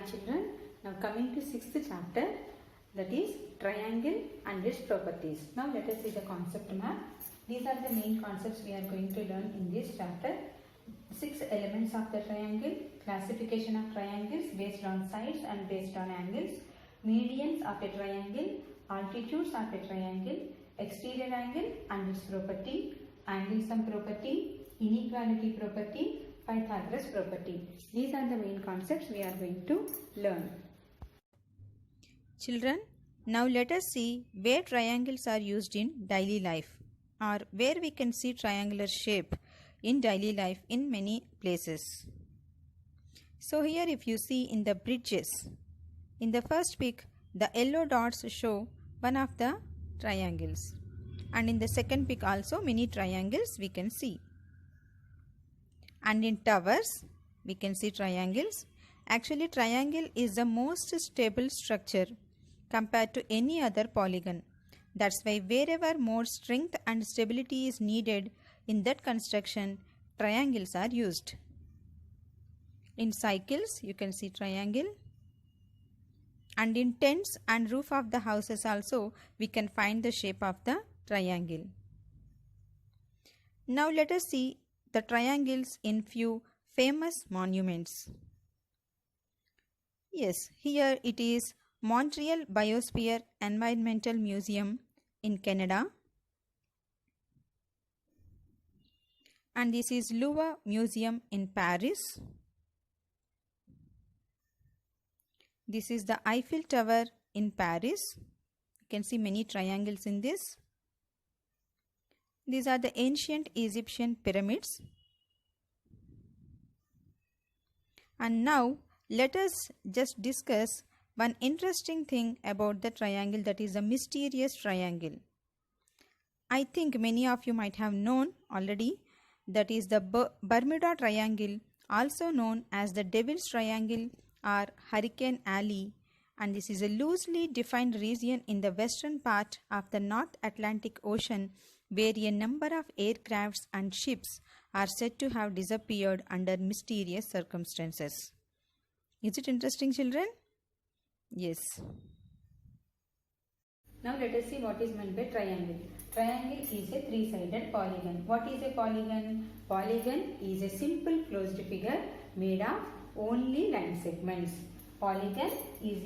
children, now coming to sixth chapter, that is triangle and its properties. Now let us see the concept map. These are the main concepts we are going to learn in this chapter. 6 elements of the triangle, classification of triangles based on sides and based on angles, medians of a triangle, altitudes of a triangle, exterior angle and its property, angle sum property, inequality property, Pythagoras property. These are the main concepts we are going to learn. Children, now let us see where triangles are used in daily life, or where we can see triangular shape in daily life in many places. So here if you see in the bridges, in the first pic the yellow dots show one of the triangles, and in the second pic also many triangles we can see. And in towers we can see triangles. Actually triangle is the most stable structure compared to any other polygon. That's why wherever more strength and stability is needed in that construction, triangles are used. In cycles you can see triangle, and in tents and roof of the houses also we can find the shape of the triangle. Now let us see the triangles in few famous monuments. Yes, here it is Montreal Biosphere Environmental Museum in Canada, and this is Louvre Museum in Paris. This is the Eiffel Tower in Paris. You can see many triangles in this. These are the ancient Egyptian pyramids. And now let us just discuss one interesting thing about the triangle, that is the mysterious triangle. I think many of you might have known already, that is the Bermuda Triangle, also known as the Devil's Triangle or Hurricane Alley, and this is a loosely defined region in the western part of the North Atlantic Ocean where a number of aircrafts and ships are said to have disappeared under mysterious circumstances. Is it interesting, children? Yes. Now let us see what is meant by triangle. Triangle is a three-sided polygon. What is a polygon? Polygon is a simple closed figure made of only line segments. Polygon is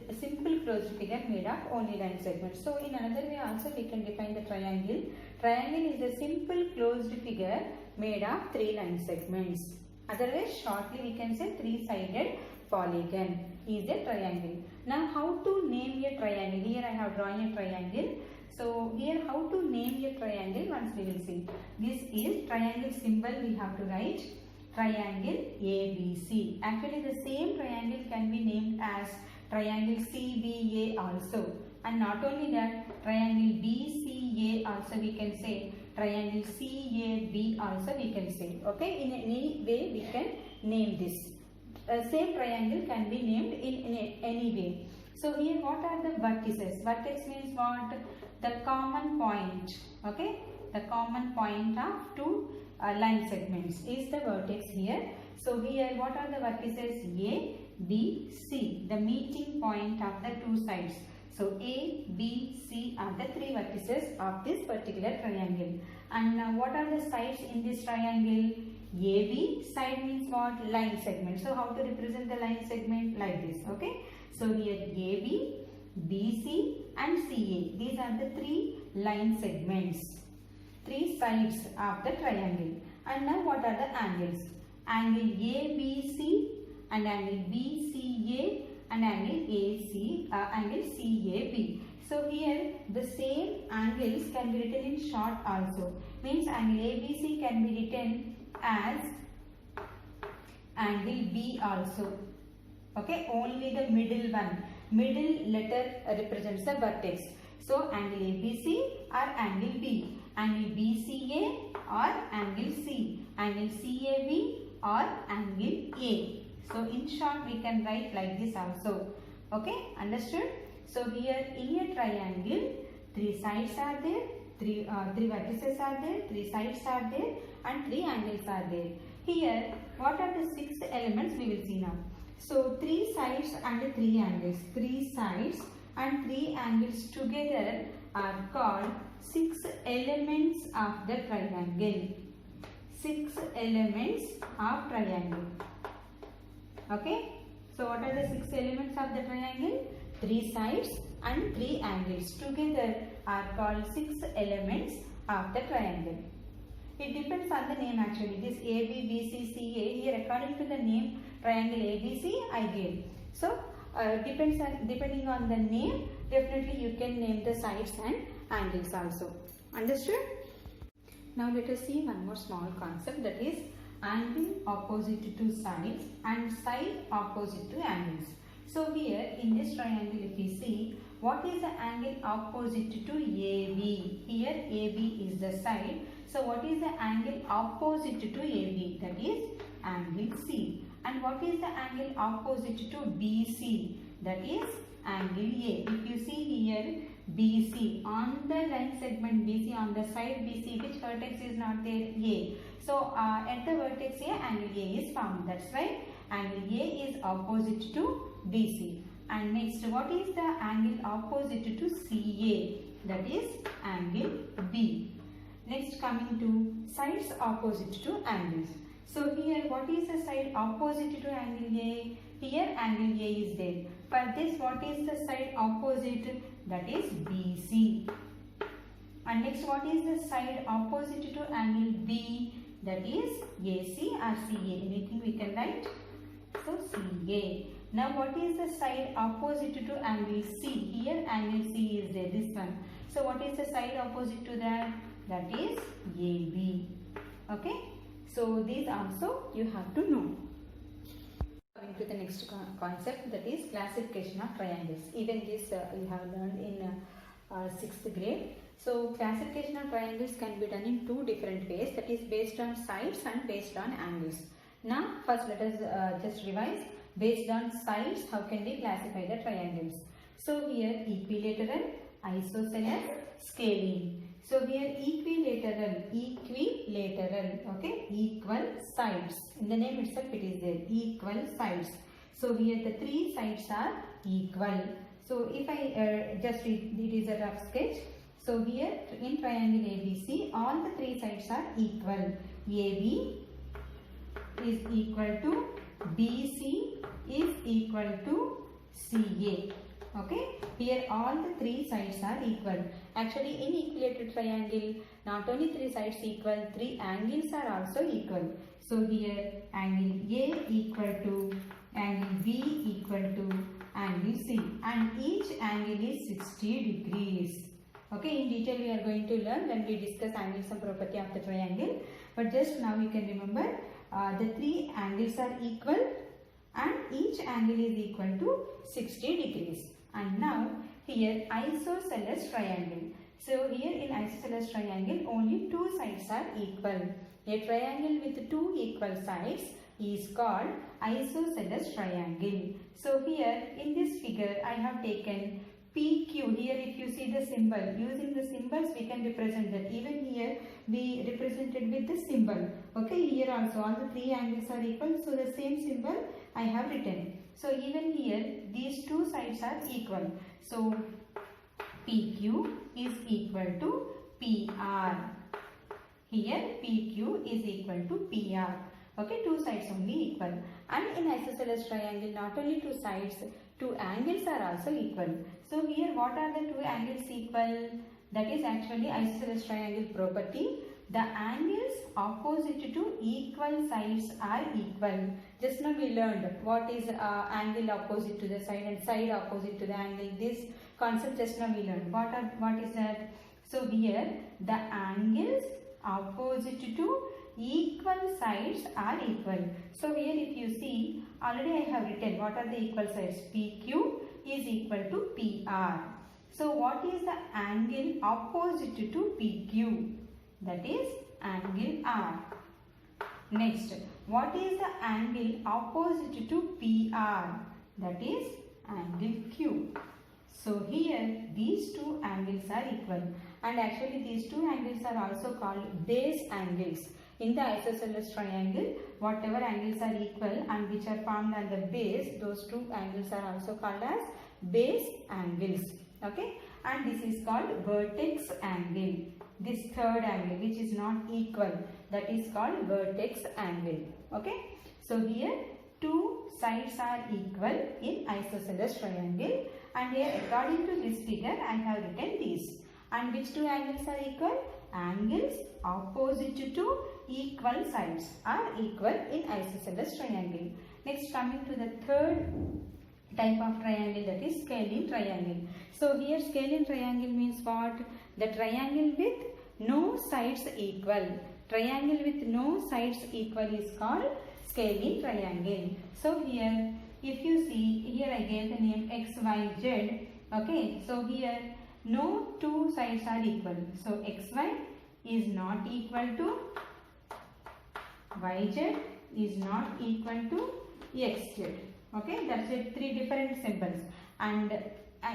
a simple closed figure made of only line segments. So in another way also we can define the triangle. Triangle is a simple closed figure made of 3 line segments. Otherwise shortly we can say three-sided polygon is a triangle. Now how to name a triangle? Here I have drawn a triangle. So here how to name a triangle, once we will see. This is triangle symbol, we have to write triangle ABC. Actually the same triangle can be named as triangle CBA also, and not only that, triangle BCA also we can say, triangle CAB also we can say. Okay, in any way we can name this. Same triangle can be named in any way. So here what are the vertices? Vertex means what? The common point. Okay, the common point of 2 line segments is the vertex here. So here what are the vertices? A, B, C, the meeting point of the 2 sides. So A, B, C are the 3 vertices of this particular triangle. And what are the sides in this triangle? AB, side means what? Line segment. So how to represent the line segment? Like this. Okay. So here AB, BC and CA. These are the 3 line segments, 3 sides of the triangle. And now what are the angles? Angle ABC and angle BCA and angle angle CAB. So here the same angles can be written in short also. Means angle ABC can be written as angle B also. Okay, only the middle one. Middle letter represents the vertex. So angle ABC or angle B, angle BCA or angle C, angle CAB or angle A. So in short we can write like this also. Okay, understood? So here in a triangle 3 sides are there, 3 vertices are there, 3 sides are there and 3 angles are there. Here what are the 6 elements we will see now. So 3 sides and 3 angles. 3 sides and 3 angles together are called 6 elements of the triangle. 6 elements of triangle. Okay. So what are the 6 elements of the triangle? 3 sides and 3 angles together are called 6 elements of the triangle. It depends on the name actually. This AB, BC, CA, here according to the name triangle ABC I gave. So depending on the name, definitely you can name the sides and angles also. Understood? Now let us see one more small concept, that is angle opposite to sides and side opposite to angles. So here in this triangle if we see, what is the angle opposite to AB? Here AB is the side. So what is the angle opposite to AB? That is angle C. And what is the angle opposite to BC? That is angle A. If you see here BC on the line segment BC, on the side BC, which vertex is not there? A. So at the vertex A, angle A is formed. That's why angle A is opposite to BC. And next, what is the angle opposite to CA? That is angle B. Next, coming to sides opposite to angles. So here, what is the side opposite to angle A? Here angle A is there. For this, what is the side opposite? That is BC. And next, what is the side opposite to angle B? That is AC or CA. Anything we can write? So CA. Now what is the side opposite to angle C? Here angle C is there, this one. So what is the side opposite to that? That is AB. Okay. So these also you have to know. Coming to the next concept, that is classification of triangles. Even this you have learned in 6th grade. So classification of triangles can be done in 2 different ways, that is based on sides and based on angles. Now first let us just revise. Based on sides, how can we classify the triangles? So here equilateral, isosceles, scalene. So here equilateral, okay, equal sides. In the name itself it is there, equal sides. So here the 3 sides are equal. So if I just read, it is a rough sketch. So here in triangle ABC, all the 3 sides are equal. AB is equal to BC is equal to CA. Okay, here all the 3 sides are equal. Actually in equilateral triangle, not only 3 sides equal, 3 angles are also equal. So here angle A equal to angle B equal to angle C, and each angle is 60 degrees. Okay, in detail we are going to learn when we discuss angles and property of the triangle. But just now you can remember the 3 angles are equal and each angle is equal to 60 degrees. And now here isosceles triangle. So here in isosceles triangle only 2 sides are equal. A triangle with 2 equal sides is called isosceles triangle. So here in this figure I have taken PQ. Here if you see the symbol, using the symbols we can represent that. Even here we represented with the symbol. Okay, here also all the 3 angles are equal, so the same symbol I have written. So even here these 2 sides are equal. So PQ is equal to PR. Here PQ is equal to PR. Okay, 2 sides only equal. And in isosceles triangle not only 2 sides, 2 angles are also equal. So here what are the 2 angles equal? That is actually isosceles triangle property. The angles opposite to equal sides are equal. Just now we learned what is angle opposite to the side and side opposite to the angle. This concept just now we learned. What is that? So here the angles opposite to equal sides are equal. So here if you see, already I have written what are the equal sides. PQ is equal to PR. So what is the angle opposite to PQ? That is angle R. Next, what is the angle opposite to PR? That is angle Q. So here these 2 angles are equal, and actually these 2 angles are also called base angles. In the isosceles triangle, whatever angles are equal and which are formed at the base, those two angles are also called as base angles. Okay, and this is called vertex angle. This third angle which is not equal, that is called vertex angle. Okay, so here two sides are equal in isosceles triangle, and here according to this figure I have written these. And which two angles are equal? Angles opposite to equal sides are equal in isosceles triangle. Next, coming to the third type of triangle, that is scalene triangle. So here scalene triangle means what? The triangle with no sides equal. Triangle with no sides equal is called scalene triangle. So here if you see, here I gave the name x, y, z. Okay, so here no two sides are equal. So xy is not equal to yz is not equal to xz. Okay, that's it. Three different symbols, and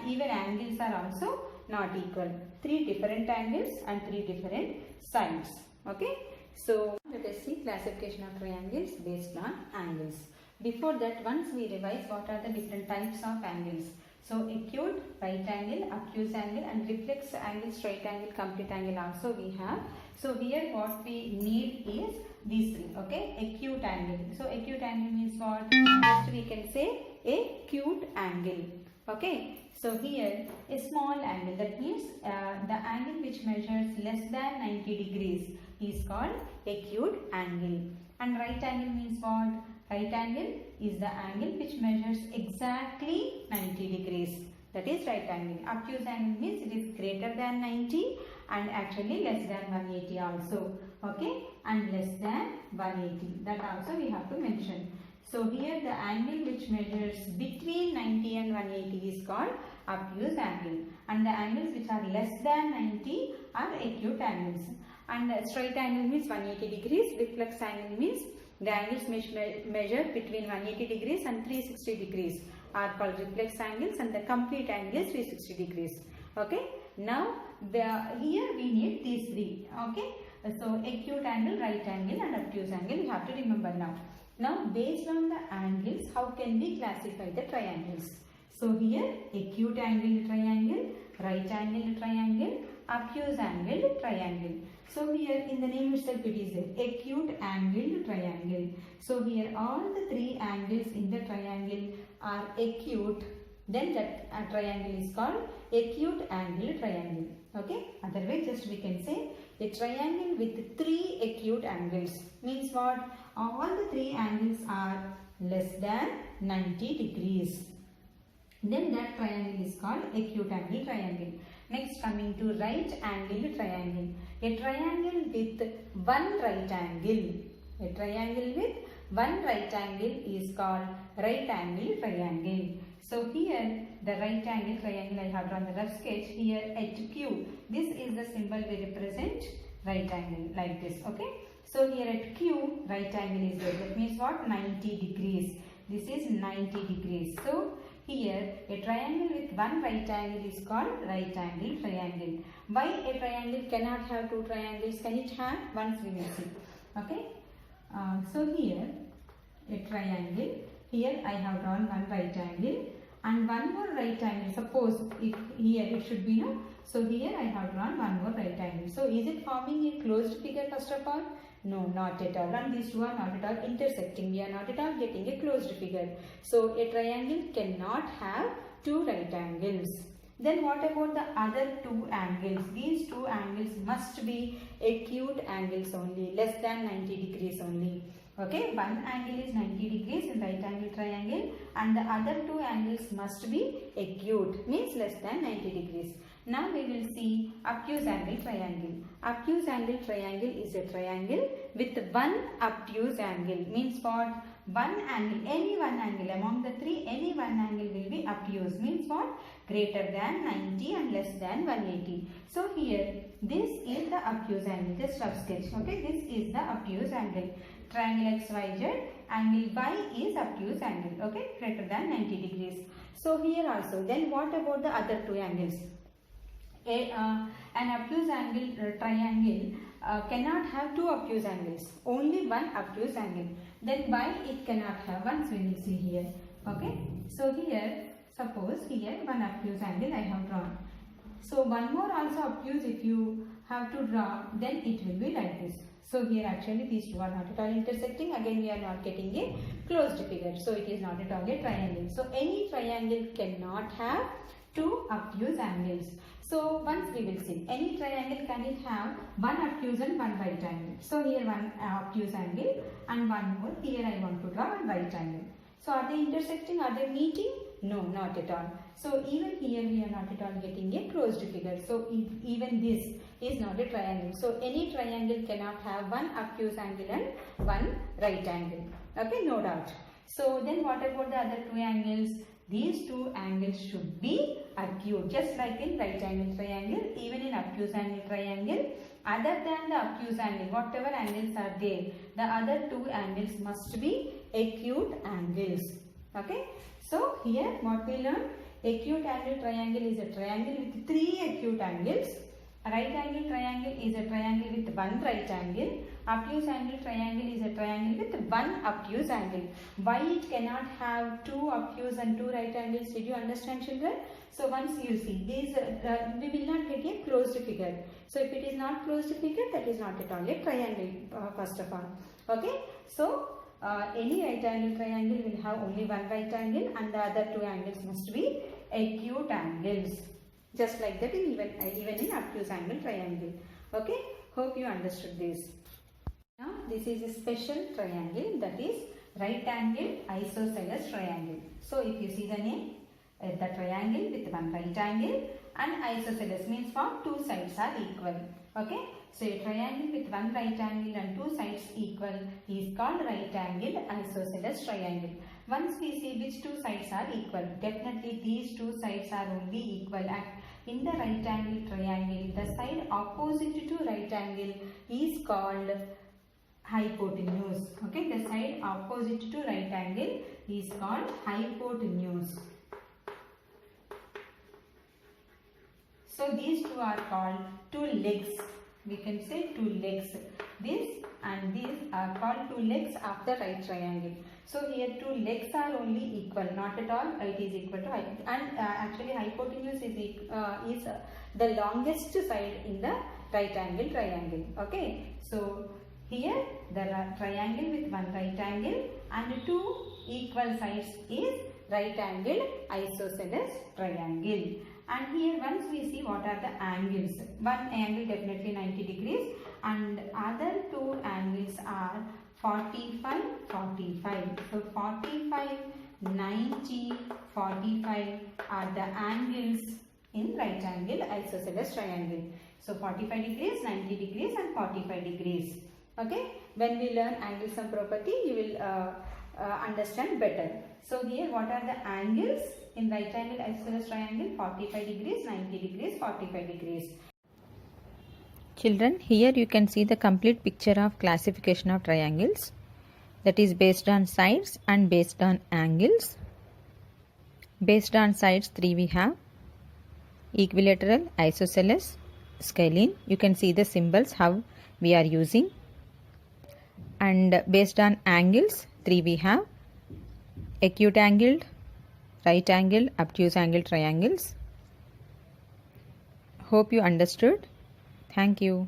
even angles are also not equal. Three different angles and three different sides. Okay, so let us see classification of triangles based on angles. Before that, once we revise what are the different types of angles. So acute, right angle, obtuse angle, and reflex angle, straight angle, complete angle also we have. So here what we need is these three. Okay, acute angle. So acute angle means what? First we can say acute angle. Okay, so here a small angle, that means the angle which measures less than 90 degrees is called acute angle. And right angle means what? Right angle is the angle which measures exactly 90 degrees. That is right angle. Obtuse angle means it is greater than 90 and actually less than 180 also. Okay, and less than 180. That also we have to mention. So here the angle which measures between 90 and 180 is called obtuse angle, and the angles which are less than 90 are acute angles. And straight angle means 180 degrees. Reflex angle means the angles measured between 180 degrees and 360 degrees are called reflex angles, and the complete angle is 360 degrees. Okay, now here we need these three. Okay, so acute angle, right angle, and obtuse angle you have to remember now. Now based on the angles, how can we classify the triangles? So here acute angle triangle, right angle triangle, obtuse angle triangle. So here in the name itself it is acute angle triangle. So here all the three angles in the triangle are acute. Then that triangle is called acute angle triangle. Okay, otherwise just we can say a triangle with three acute angles means what? All the three angles are less than 90 degrees. Then that triangle is called acute angle triangle. Next, coming to right angle triangle. A triangle with one right angle. A triangle with one right angle is called right angle triangle. So here the right angle triangle I have drawn the rough sketch here at Q. This is the symbol we represent right angle like this. Okay. So here at Q right angle is there. That means what? 90 degrees. This is 90 degrees. So here a triangle with one right angle is called right angle triangle. Why a triangle cannot have two triangles? Can it have? Once we will see. Okay. So here a triangle. Here I have drawn one right angle and one more right angle. Suppose if here it should be no. So here I have drawn one more right angle. So is it forming a closed figure first of all? No, not at all. And these two are not at all intersecting. We are not at all getting a closed figure. So a triangle cannot have two right angles. Then what about the other two angles? These two angles must be acute angles only, less than 90 degrees only. Okay, one angle is 90 degrees in right angle triangle and the other two angles must be acute, means less than 90 degrees. Now we will see obtuse angle triangle. Obtuse angle triangle is a triangle with one obtuse angle. Means what? One angle, any one angle among the three, any one angle will be obtuse. Means what? Greater than 90 and less than 180. So here, this is the obtuse angle. Just rough sketch. Okay, this is the obtuse angle. Triangle XYZ, angle Y is obtuse angle. Okay, greater than 90 degrees. So here also, then what about the other two angles? An obtuse angle triangle cannot have two obtuse angles, only one obtuse angle. Then why it cannot have? Once we will see here. Okay, so here suppose here one obtuse angle I have drawn. So one more also obtuse if you have to draw, then it will be like this. So here actually these two are not at all intersecting. Again we are not getting a closed figure. So it is not at all a triangle. So any triangle cannot have two obtuse angles. So once we will see, any triangle can it have one obtuse and one right angle. So here one obtuse angle and one more. Here I want to draw one right angle. So are they intersecting? Are they meeting? No, not at all. So even here we are not at all getting a closed figure. So even this is not a triangle. So any triangle cannot have one obtuse angle and one right angle. Okay, no doubt. So then what about the other two angles? These two angles should be acute, just like in right angle triangle, even in obtuse angle triangle. Other than the obtuse angle, whatever angles are there, the other two angles must be acute angles. Okay. So here what we learn? Acute angle triangle is a triangle with three acute angles. A right angle triangle is a triangle with one right angle. Obtuse angle triangle is a triangle with one obtuse angle. Why it cannot have two obtuse and two right angles? Did you understand, children? So once you see these, we will not get a closed figure. So if it is not closed figure, that is not at all a triangle first of all. Okay. So any right angle triangle will have only one right angle and the other two angles must be acute angles. Just like that in even in obtuse angle triangle. Okay. Hope you understood this. Now this is a special triangle, that is right angle isosceles triangle. So if you see the name, the triangle with one right angle and isosceles means what? Two sides are equal. Okay. So a triangle with one right angle and two sides equal is called right angle isosceles triangle. Once we see which two sides are equal, definitely these two sides are only equal. And in the right angle triangle, the side opposite to right angle is called hypotenuse. Okay, the side opposite to right angle is called hypotenuse. So these two are called two legs. We can say two legs. This and this are called two legs of the right triangle. So here two legs are only equal, not at all it is equal to height. And actually hypotenuse is the longest side in the right angle triangle. Okay. So here the triangle with one right angle and two equal sides is right angle isosceles triangle. And here once we see what are the angles. One angle definitely 90 degrees and other two angles are 45, 45. So 45, 90, 45 are the angles in right angle isosceles triangle. So 45 degrees, 90 degrees and 45 degrees. Okay. When we learn angle sum property, you will understand better. So here what are the angles in right angle isosceles triangle? 45 degrees, 90 degrees, 45 degrees. Children, here you can see the complete picture of classification of triangles, that is based on sides and based on angles. Based on sides 3 we have equilateral, isosceles, scalene. You can see the symbols how we are using. And based on angles 3 we have acute angled, right angle, obtuse angle triangles. Hope you understood. Thank you.